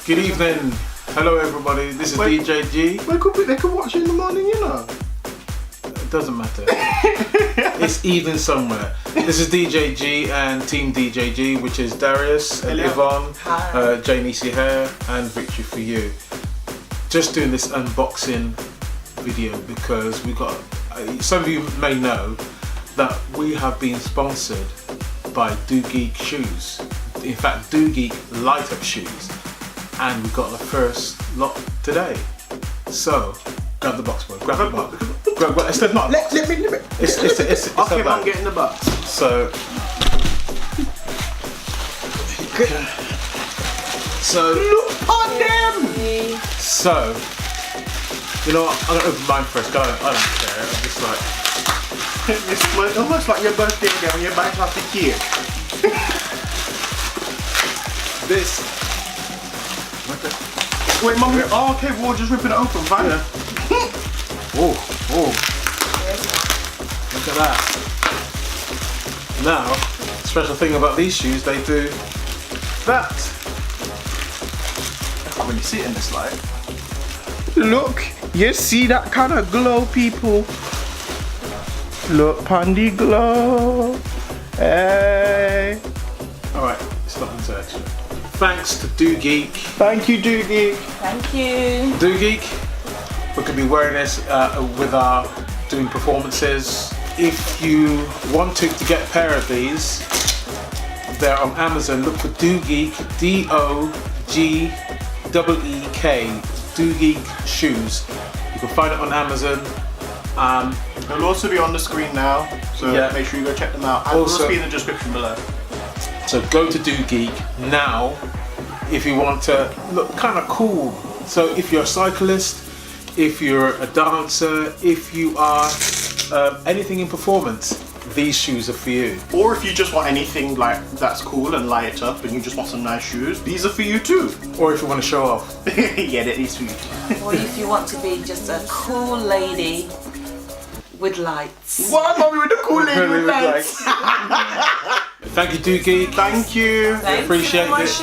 Good evening. Hello everybody, this is DJ G. They could watch it in the morning, you know. It doesn't matter. It's even somewhere. This is DJ G and Team DJ G, which is Darius and Yvonne, Janice here, and Victory for you. Just doing this unboxing video because we got, some of you may know that we have been sponsored by Geek shoes. In fact, Geek light up shoes. And we got the first lot today. So, grab the box, boy. Grab the box. It's not. Let me. It's okay, I'm getting the box. So, look on them. So, you know what? I'm gonna open mine first. I don't care. I'm just like. It's almost like your birthday again when you're buying off the cake. This. Wait, Mum. Oh, okay. We're just ripping it open. Fine. Yeah. Oh. Look at that. Now, special thing about these shoes, they do that. I can't really see it in this light. Look, you see that kind of glow, people. Look, Pandy glow. Hey. All right, it's not into action. Thanks to Geek. Thank you, Geek. Thank you. Geek. We could be wearing this with our doing performances. If you want to get a pair of these, they're on Amazon. Look for Geek, DOGEEK, Geek shoes. You can find it on Amazon. They'll also be on the screen now, so make sure you go check them out. And also, be in the description below. So go to Geek now if you want to look kind of cool. So if you're a cyclist, if you're a dancer, if you are anything in performance, these shoes are for you. Or if you just want anything like that's cool and light up and you just want some nice shoes, these are for you too. Or if you want to show off. Yeah, that is for you. Or if you want to be just a cool lady with lights. What, Mommy, with the cool lady with lights? Thank you, Geek. Thank you. Appreciate it. Shoes.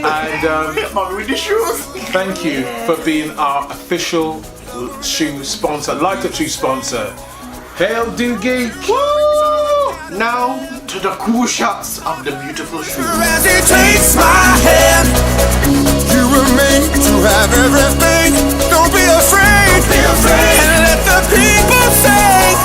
And Mommy with the shoes. thank you for being our official shoe sponsor, light up shoe sponsor. Hail Geek! Woo! Now to the cool shots of the beautiful shoes. As he takes my hand, you were made to have everything. Don't be afraid. And let the people say,